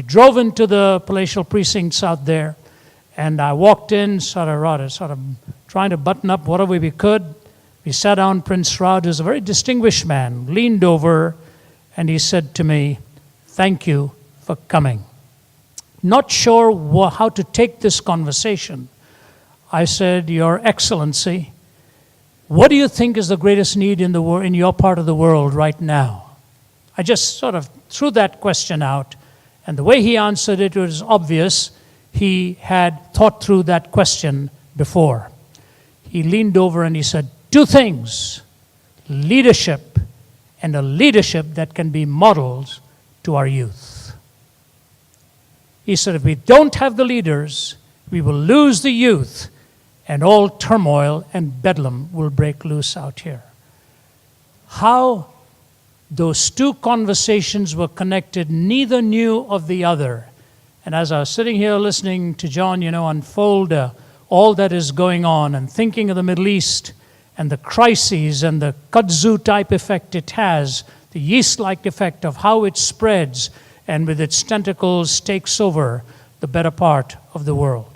We drove into the palatial precincts out there, and I walked in, sort of trying to button up whatever we could. We sat down. Prince Raj, who's a very distinguished man, leaned over, and he said to me, "Thank you for coming." Not sure how to take this conversation. I said, "Your Excellency, what do you think is the greatest need in your part of the world right now?" I just sort of threw that question out, and the way he answered it was obvious. He had thought through that question before. He leaned over and he said, "Two things, leadership and a leadership that can be modeled to our youth." He said, if we don't have the leaders, we will lose the youth, and all turmoil and bedlam will break loose out here. How those two conversations were connected, neither knew of the other. And as I was sitting here listening to John, unfold all that is going on and thinking of the Middle East and the crises and the kudzu type effect it has, the yeast-like effect of how it spreads and with its tentacles takes over the better part of the world.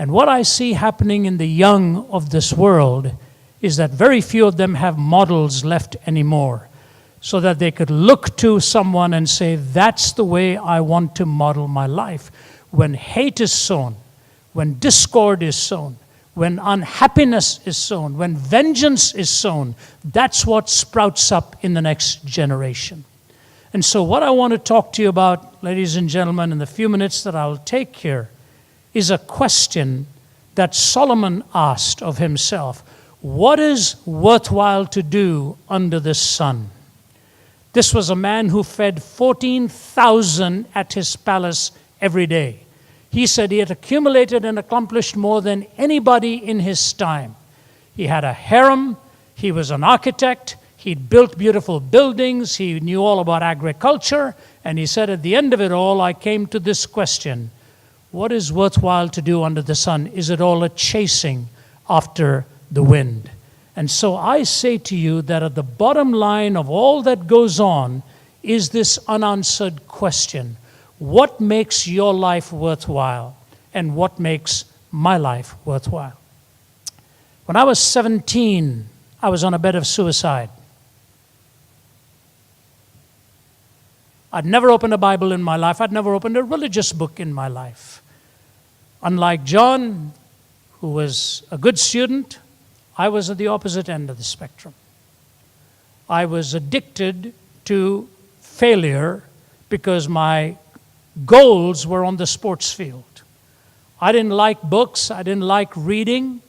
And what I see happening in the young of this world is that very few of them have models left anymore, so that they could look to someone and say, that's the way I want to model my life. When hate is sown, when discord is sown, when unhappiness is sown, when vengeance is sown, that's what sprouts up in the next generation. And so what I want to talk to you about, ladies and gentlemen, in the few minutes that I'll take here, is a question that Solomon asked of himself. What is worthwhile to do under the sun? This was a man who fed 14,000 at his palace every day. He said he had accumulated and accomplished more than anybody in his time. He had a harem. He was an architect. He'd built beautiful buildings. He knew all about agriculture. And he said, at the end of it all, I came to this question. What is worthwhile to do under the sun? Is it all a chasing after the wind? And so I say to you that at the bottom line of all that goes on is this unanswered question. What makes your life worthwhile? And what makes my life worthwhile? When I was 17, I was on a bed of suicide. I'd never opened a Bible in my life. I'd never opened a religious book in my life. Unlike John, who was a good student, I was at the opposite end of the spectrum. I was addicted to failure because my goals were on the sports field. I didn't like books. I didn't like reading.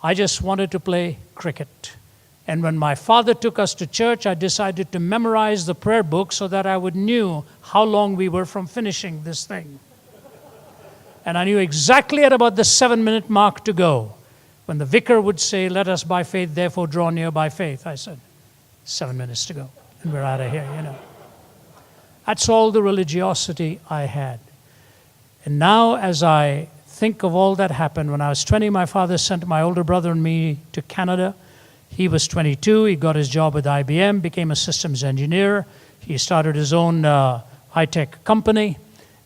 I just wanted to play cricket. And when my father took us to church, I decided to memorize the prayer book so that I would know how long we were from finishing this thing. And I knew exactly at about the 7-minute mark to go. When the vicar would say, let us by faith therefore draw near by faith, I said, 7 minutes to go, and we're out of here, That's all the religiosity I had. And now as I think of all that happened, when I was 20, my father sent my older brother and me to Canada. He was 22, he got his job with IBM, became a systems engineer. He started his own high-tech company.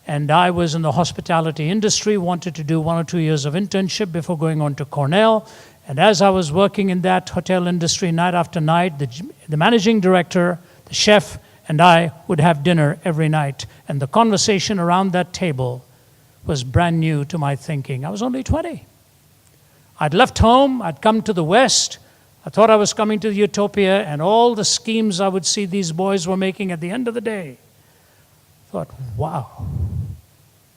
And I was in the hospitality industry, wanted to do 1 or 2 years of internship before going on to Cornell. And as I was working in that hotel industry night after night, the managing director, the chef, and I would have dinner every night. And the conversation around that table was brand new to my thinking. I was only 20. I'd left home, I'd come to the West. I thought I was coming to utopia, and all the schemes I would see these boys were making at the end of the day. I thought, wow,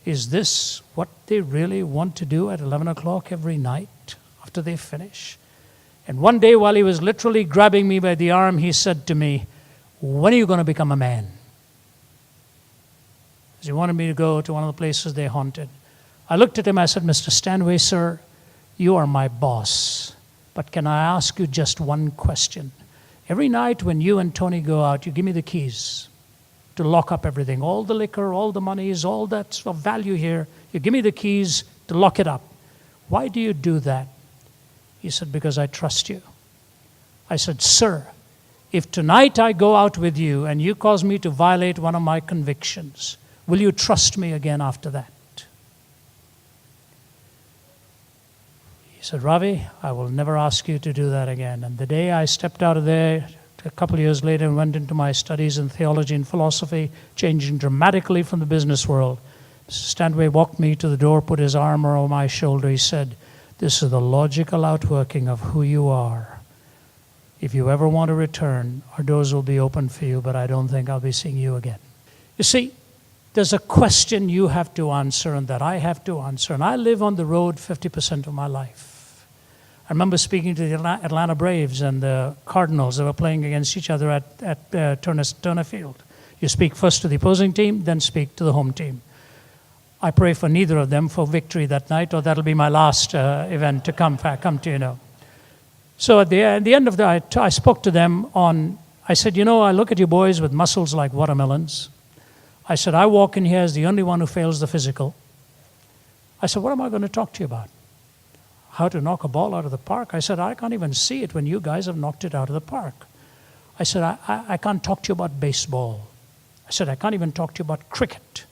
is this what they really want to do at 11 o'clock every night after they finish? And one day while he was literally grabbing me by the arm, he said to me, when are you going to become a man? Because he wanted me to go to one of the places they haunted. I looked at him, I said, Mr. Stanway, sir, you are my boss. But can I ask you just one question? Every night when you and Tony go out, you give me the keys to lock up everything. All the liquor, all the monies, all that's of value here. You give me the keys to lock it up. Why do you do that? He said, because I trust you. I said, sir, if tonight I go out with you and you cause me to violate one of my convictions, Will you trust me again after that? He said, Ravi, I will never ask you to do that again. And the day I stepped out of there, a couple of years later, and went into my studies in theology and philosophy, changing dramatically from the business world, Mr. Standway walked me to the door, put his arm around my shoulder. He said, this is the logical outworking of who you are. If you ever want to return, our doors will be open for you, but I don't think I'll be seeing you again. You see, there's a question you have to answer and that I have to answer. And I live on the road 50% of my life. I remember speaking to the Atlanta Braves and the Cardinals that were playing against each other at Turner Field. You speak first to the opposing team, then speak to the home team. I pray for neither of them for victory that night, or that'll be my last event to come to you know. So at the end of the night, I spoke to them I said, I look at you boys with muscles like watermelons. I said, I walk in here as the only one who fails the physical. I said, what am I going to talk to you about? How to knock a ball out of the park? I said, I can't even see it when you guys have knocked it out of the park. I said, I can't talk to you about baseball. I said, I can't even talk to you about cricket.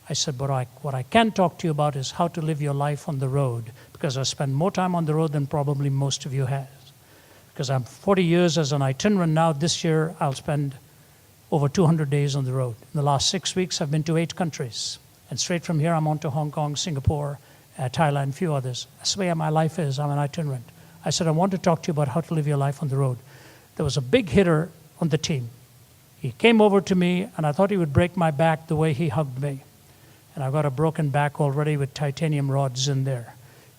I said, but what I can talk to you about is how to live your life on the road, because I spend more time on the road than probably most of you have. Because I'm 40 years as an itinerant now. This year, I'll spend over 200 days on the road. In the last 6 weeks, I've been to 8 countries. And straight from here, I'm on to Hong Kong, Singapore, Thailand, a few others. That's the way my life is. I'm an itinerant. I said, I want to talk to you about how to live your life on the road. There was a big hitter on the team. He came over to me, and I thought he would break my back the way he hugged me. And I've got a broken back already with titanium rods in there.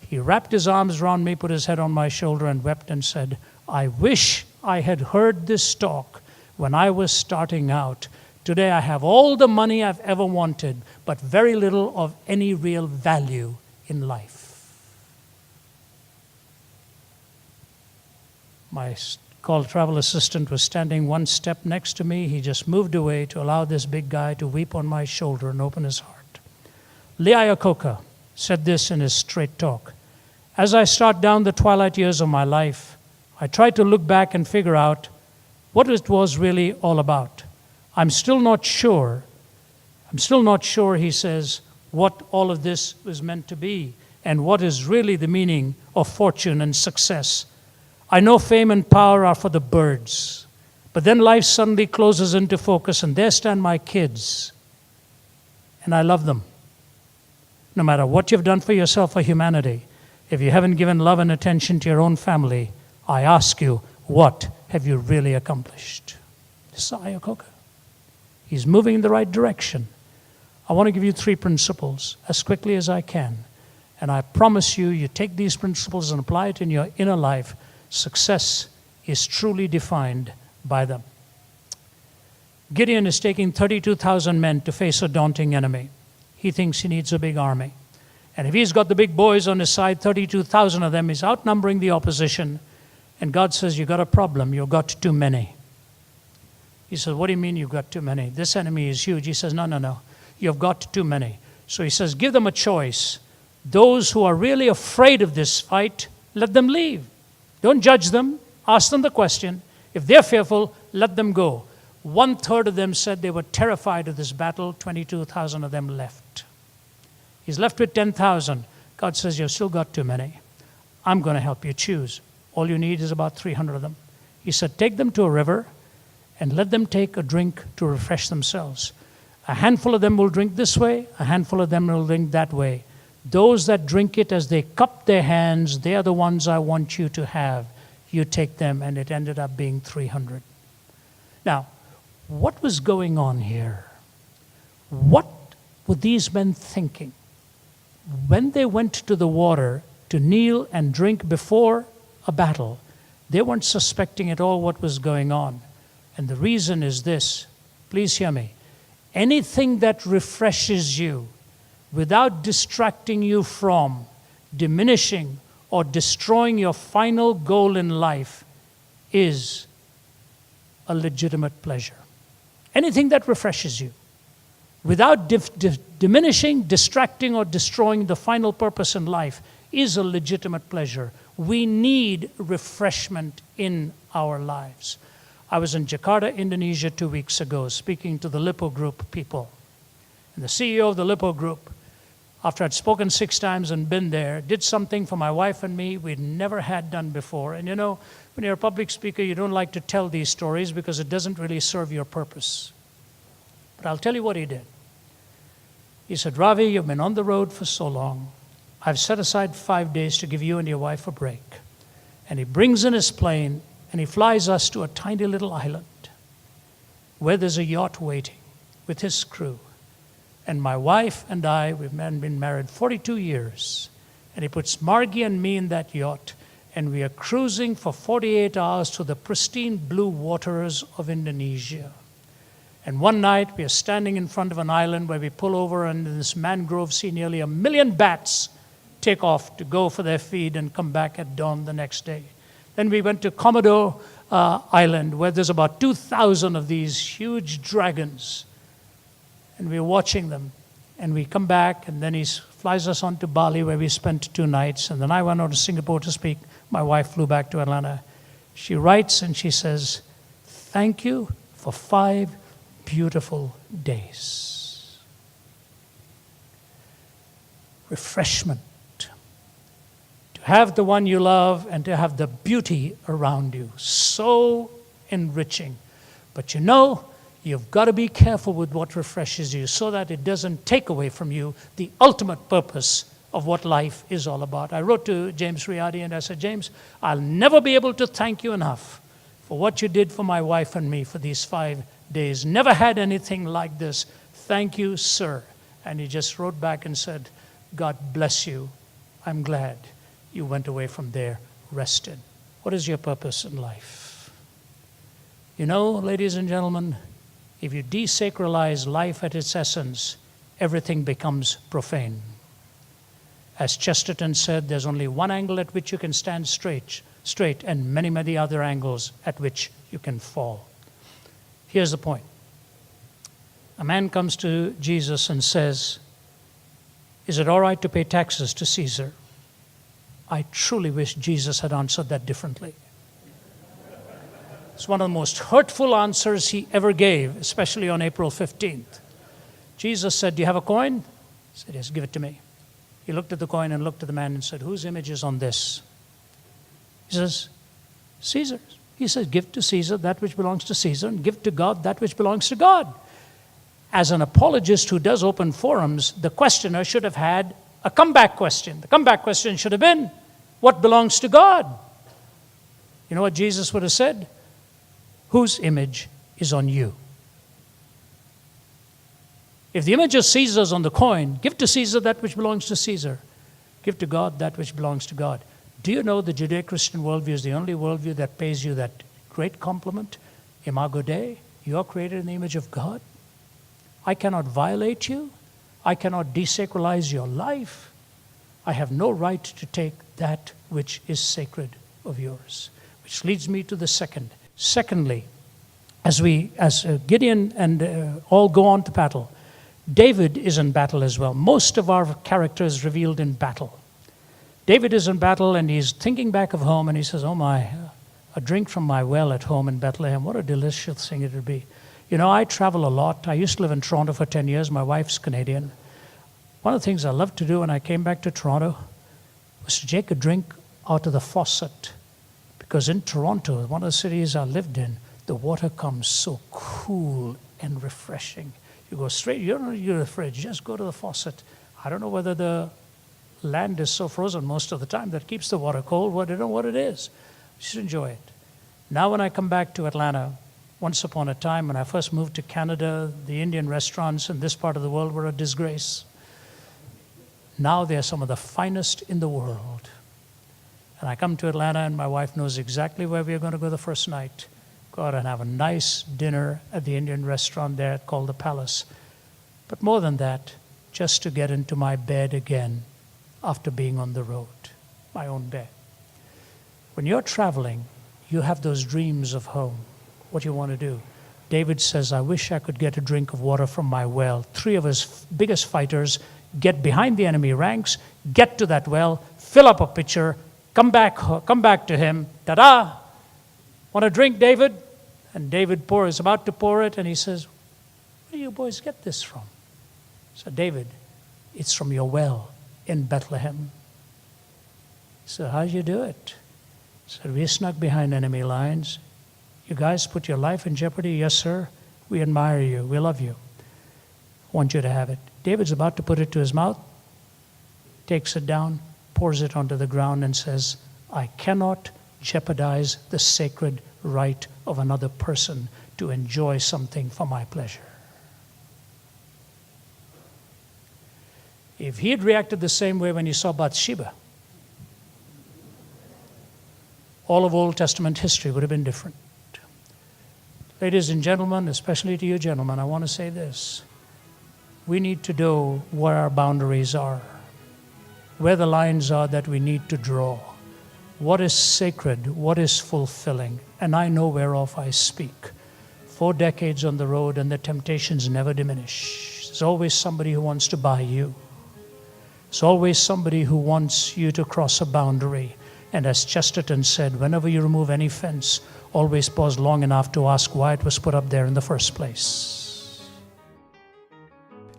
He wrapped his arms around me, put his head on my shoulder, and wept and said, I wish I had heard this talk when I was starting out. Today I have all the money I've ever wanted, but very little of any real value in life. My call travel assistant was standing one step next to me. He just moved away to allow this big guy to weep on my shoulder and open his heart. Lee Iacocca said this in his straight talk. As I start down the twilight years of my life, I try to look back and figure out what it was really all about. I'm still not sure, he says, what all of this was meant to be and what is really the meaning of fortune and success. I know fame and power are for the birds, but then life suddenly closes into focus, and there stand my kids, and I love them. No matter what you've done for yourself or humanity, if you haven't given love and attention to your own family, I ask you, what have you really accomplished? This is Iacocca. He's moving in the right direction. I want to give you 3 principles as quickly as I can. And I promise you, you take these principles and apply it in your inner life, success is truly defined by them. Gideon is taking 32,000 men to face a daunting enemy. He thinks he needs a big army. And if he's got the big boys on his side, 32,000 of them, he's outnumbering the opposition. And God says, you've got a problem, you've got too many. He says, what do you mean you've got too many? This enemy is huge. He says, no, you've got too many. So he says, give them a choice. Those who are really afraid of this fight, let them leave. Don't judge them. Ask them the question. If they're fearful, let them go. 1/3 of them said they were terrified of this battle. 22,000 of them left. He's left with 10,000. God says, you've still got too many. I'm going to help you choose. All you need is about 300 of them. He said, take them to a river and let them take a drink to refresh themselves. A handful of them will drink this way. A handful of them will drink that way. Those that drink it as they cup their hands, they are the ones I want you to have. You take them, and it ended up being 300. Now, what was going on here? What were these men thinking? When they went to the water to kneel and drink before a battle, they weren't suspecting at all what was going on. And the reason is this. Please hear me. Anything that refreshes you without distracting you from, diminishing, or destroying your final goal in life is a legitimate pleasure. Anything that refreshes you without diminishing, distracting, or destroying the final purpose in life is a legitimate pleasure. We need refreshment in our lives. I was in Jakarta, Indonesia 2 weeks ago, speaking to the Lipo Group people. And the CEO of the Lipo Group, after I'd spoken 6 times and been there, did something for my wife and me we'd never had done before. And you know, when you're a public speaker, you don't like to tell these stories because it doesn't really serve your purpose. But I'll tell you what he did. He said, Ravi, you've been on the road for so long. I've set aside 5 days to give you and your wife a break. And he brings in his plane and he flies us to a tiny little island where there's a yacht waiting with his crew. And my wife and I, we've been married 42 years. And he puts Margie and me in that yacht. And we are cruising for 48 hours to the pristine blue waters of Indonesia. And one night we are standing in front of an island where we pull over, and in this mangrove see nearly 1 million bats take off to go for their feed and come back at dawn the next day. Then we went to Komodo Island, where there's about 2,000 of these huge dragons. And we're watching them. And we come back, and then he flies us on to Bali, where we spent 2 nights. And then I went on to Singapore to speak. My wife flew back to Atlanta. She writes and she says, thank you for 5 beautiful days. Refreshment. To have the one you love and to have the beauty around you. So enriching. But you know, you've got to be careful with what refreshes you so that it doesn't take away from you the ultimate purpose of what life is all about. I wrote to James Riadi and I said, James, I'll never be able to thank you enough for what you did for my wife and me for these 5 days. Never had anything like this. Thank you, sir. And he just wrote back and said, God bless you. I'm glad you went away from there rested. What is your purpose in life? You know, ladies and gentlemen, if you desacralize life at its essence, everything becomes profane. As Chesterton said, there's only one angle at which you can stand straight, and many, many other angles at which you can fall. Here's the point. A man comes to Jesus and says, is it all right to pay taxes to Caesar? I truly wish Jesus had answered that differently. It's one of the most hurtful answers he ever gave, especially on April 15th. Jesus said, do you have a coin? He said, yes, give it to me. He looked at the coin and looked at the man and said, whose image is on this? He says, Caesar's. He says, give to Caesar that which belongs to Caesar and give to God that which belongs to God. As an apologist who does open forums, the questioner should have had a comeback question. The comeback question should have been, what belongs to God? You know what Jesus would have said? Whose image is on you? If the image of Caesar is on the coin, give to Caesar that which belongs to Caesar. Give to God that which belongs to God. Do you know the Judeo-Christian worldview is the only worldview that pays you that great compliment? Imago Dei, you are created in the image of God. I cannot violate you. I cannot desacralize your life. I have no right to take that which is sacred of yours. Which leads me to the second. Secondly, as Gideon and all go on to battle, David is in battle as well. Most of our character is revealed in battle. David is in battle and he's thinking back of home and he says, oh my, a drink from my well at home in Bethlehem, what a delicious thing it would be. You know, I travel a lot. I used to live in Toronto for 10 years. My wife's Canadian. One of the things I loved to do when I came back to Toronto was to take a drink out of the faucet. Because in Toronto, one of the cities I lived in, the water comes so cool and refreshing. You go straight, you don't need the fridge, just go to the faucet. I don't know whether the land is so frozen most of the time that keeps the water cold. I don't know what it is. Just enjoy it. Now when I come back to Atlanta, once upon a time when I first moved to Canada, the Indian restaurants in this part of the world were a disgrace. Now they're some of the finest in the world. And I come to Atlanta and my wife knows exactly where we are going to go the first night. Go out and have a nice dinner at the Indian restaurant there called the Palace. But more than that, just to get into my bed again after being on the road, my own bed. When you're traveling, you have those dreams of home, what you want to do. David says, I wish I could get a drink of water from my well. 3 of his biggest fighters get behind the enemy ranks, get to that well, fill up a pitcher, come back to him, ta-da! Want a drink, David? And David is about to pour it, and he says, where do you boys get this from? said, David, it's from your well in Bethlehem. He said, how'd you do it? He said, we snuck behind enemy lines. You guys put your life in jeopardy? Yes, sir. We admire you. We love you. Want you to have it. David's about to put it to his mouth, takes it down, pours it onto the ground and says, I cannot jeopardize the sacred right of another person to enjoy something for my pleasure. If he had reacted the same way when he saw Bathsheba, all of Old Testament history would have been different. Ladies and gentlemen, especially to you gentlemen, I want to say this. We need to know where our boundaries are, where the lines are that we need to draw, what is sacred, what is fulfilling, and I know whereof I speak. 4 decades on the road and the temptations never diminish. There's always somebody who wants to buy you. There's always somebody who wants you to cross a boundary. And as Chesterton said, whenever you remove any fence, always pause long enough to ask why it was put up there in the first place.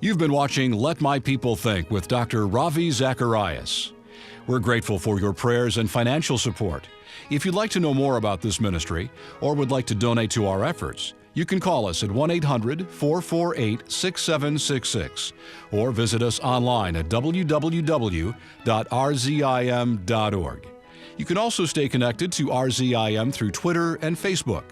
You've been watching Let My People Think with Dr. Ravi Zacharias. We're grateful for your prayers and financial support. If you'd like to know more about this ministry or would like to donate to our efforts, you can call us at 1-800-448-6766 or visit us online at www.rzim.org. You can also stay connected to RZIM through Twitter and Facebook.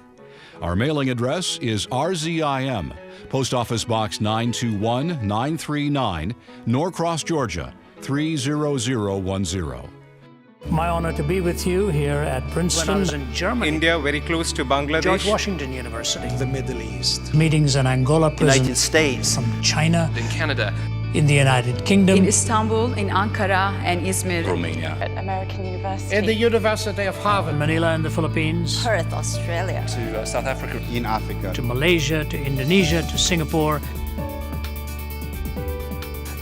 Our mailing address is RZIM, Post Office Box 921939, Norcross, Georgia 30010. My honor to be with you here at Princeton. When I was in Germany. India, very close to Bangladesh. George Washington University. The Middle East. Meetings in Angola prison. United States. From China. In Canada. In the United Kingdom. In Istanbul, in Ankara, and Izmir. Romania. At American University. At the University of Harvard. Manila in the Philippines. Perth, Australia. To South Africa. In Africa. To Malaysia, to Indonesia, to Singapore.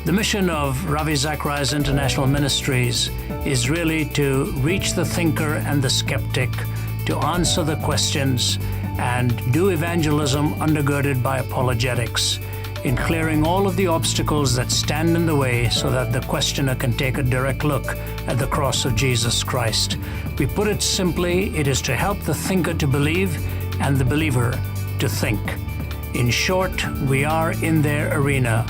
The mission of Ravi Zacharias International Ministries is really to reach the thinker and the skeptic, to answer the questions, and do evangelism undergirded by apologetics, in clearing all of the obstacles that stand in the way so that the questioner can take a direct look at the cross of Jesus Christ. We put it simply, it is to help the thinker to believe and the believer to think. In short, we are in their arena,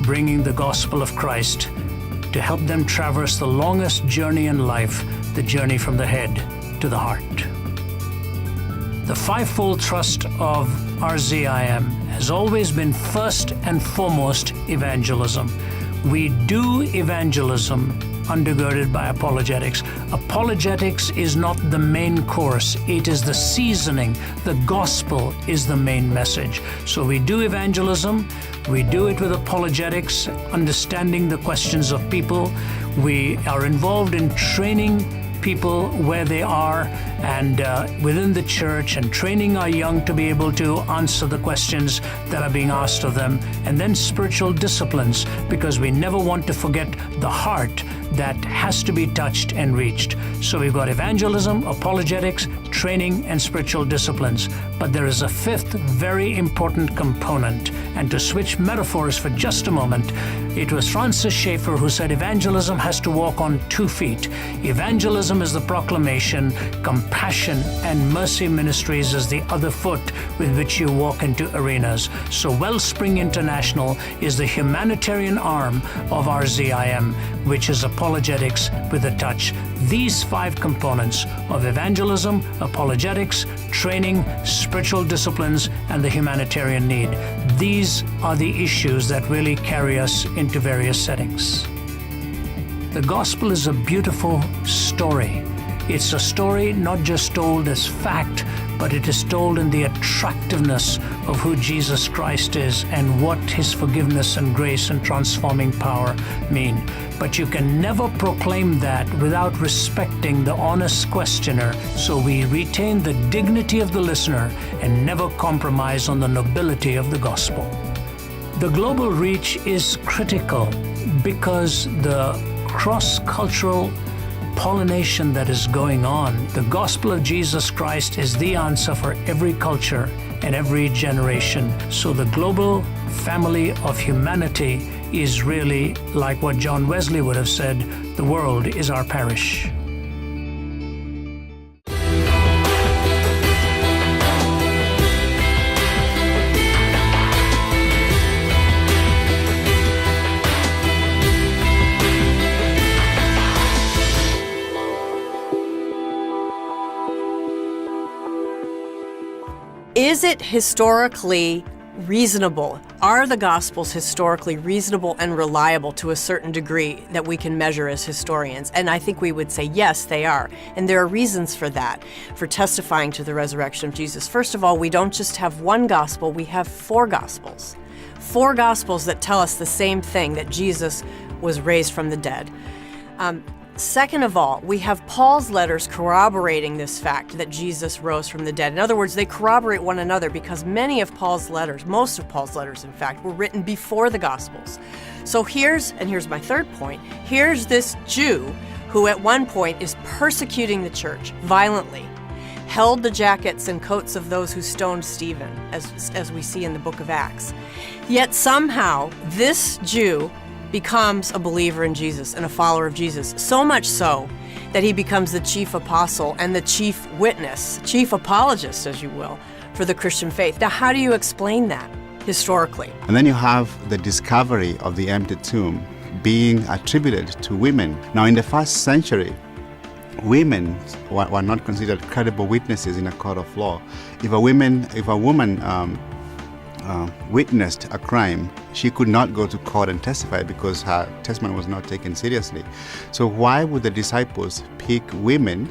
bringing the gospel of Christ to help them traverse the longest journey in life, the journey from the head to the heart. The fivefold thrust of RZIM has always been first and foremost evangelism. We do evangelism undergirded by apologetics. Apologetics is not the main course, it is the seasoning. The gospel is the main message. So we do evangelism, we do it with apologetics, understanding the questions of people. We are involved in training people where they are and within the church, and training our young to be able to answer the questions that are being asked of them. And then spiritual disciplines, because we never want to forget the heart that has to be touched and reached. So we've got evangelism, apologetics, training, and spiritual disciplines. But there is a fifth very important component. And to switch metaphors for just a moment, it was Francis Schaeffer who said evangelism has to walk on 2 feet. Evangelism is the proclamation, compassion and mercy ministries is the other foot with which you walk into arenas. So Wellspring International is the humanitarian arm of RZIM, which is apologetics with a touch. These 5 components of evangelism, apologetics, training, spiritual disciplines, and the humanitarian need. These are the issues that really carry us into various settings. The gospel is a beautiful story. It's a story not just told as fact, but it is told in the attractiveness of who Jesus Christ is and what his forgiveness and grace and transforming power mean. But you can never proclaim that without respecting the honest questioner, so we retain the dignity of the listener and never compromise on the nobility of the gospel. The global reach is critical because the cross-cultural pollination that is going on. The gospel of Jesus Christ is the answer for every culture and every generation. So the global family of humanity is really like what John Wesley would have said, the world is our parish. Is it historically reasonable? Are the Gospels historically reasonable and reliable to a certain degree that we can measure as historians? And I think we would say yes, they are. And there are reasons for that, for testifying to the resurrection of Jesus. First of all, we don't just have one Gospel, we have four Gospels. Four Gospels that tell us the same thing, that Jesus was raised from the dead. Second of all, we have Paul's letters corroborating this fact that Jesus rose from the dead. In other words, they corroborate one another because many of Paul's letters, most of Paul's letters, in fact, were written before the Gospels. So here's my third point, here's this Jew who at one point is persecuting the church violently, held the jackets and coats of those who stoned Stephen, as we see in the book of Acts. Yet somehow, this Jew becomes a believer in Jesus and a follower of Jesus, so much so that he becomes the chief apostle and the chief witness, chief apologist, as you will, for the Christian faith. Now, how do you explain that historically? And then you have the discovery of the empty tomb being attributed to women. Now, in the first century, women were not considered credible witnesses in a court of law. If a woman witnessed a crime, she could not go to court and testify because her testimony was not taken seriously. So why would the disciples pick women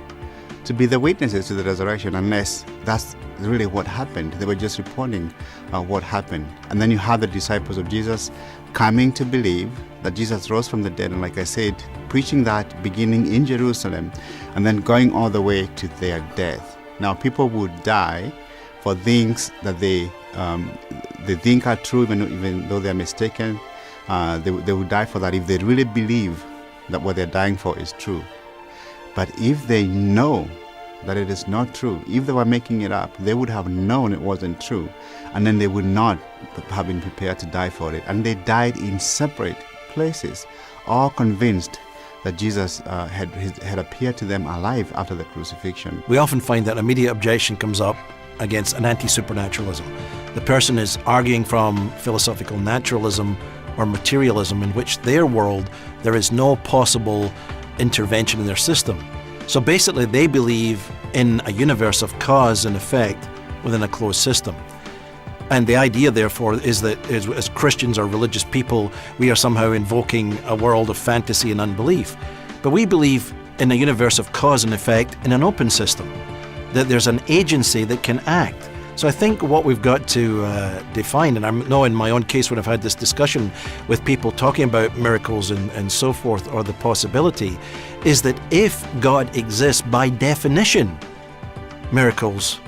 to be the witnesses to the resurrection unless that's really what happened? They were just reporting what happened. And then you have the disciples of Jesus coming to believe that Jesus rose from the dead, and like I said, preaching that beginning in Jerusalem and then going all the way to their death. Now, people would die for things that they think are true, even though they're mistaken. They would die for that if they really believe that what they're dying for is true. But if they know that it is not true, if they were making it up, they would have known it wasn't true, and then they would not have been prepared to die for it. And they died in separate places, all convinced that Jesus had appeared to them alive after the crucifixion. We often find that immediate objection comes up against an anti-supernaturalism. The person is arguing from philosophical naturalism or materialism, in which their world, there is no possible intervention in their system. So basically they believe in a universe of cause and effect within a closed system. And the idea, therefore, is that as Christians or religious people, we are somehow invoking a world of fantasy and unbelief. But we believe in a universe of cause and effect in an open system, that there's an agency that can act. So I think what we've got to define, and I know in my own case when I've had this discussion with people talking about miracles and so forth, or the possibility, is that if God exists, by definition, miracles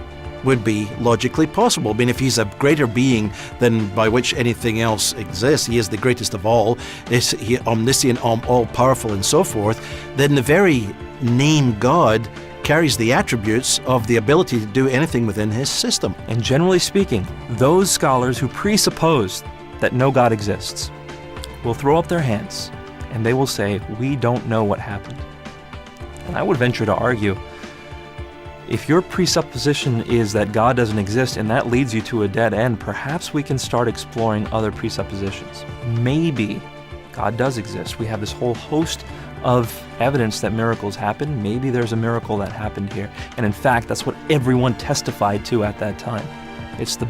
would be logically possible. I mean, if he's a greater being than by which anything else exists, he is the greatest of all, is he omniscient, all-powerful and so forth, then the very name God carries the attributes of the ability to do anything within his system. And generally speaking, those scholars who presuppose that no God exists will throw up their hands and they will say, we don't know what happened. And I would venture to argue, if your presupposition is that God doesn't exist and that leads you to a dead end, perhaps we can start exploring other presuppositions. Maybe God does exist. We have this whole host of evidence that miracles happen. Maybe there's a miracle that happened here. And in fact, that's what everyone testified to at that time. It's the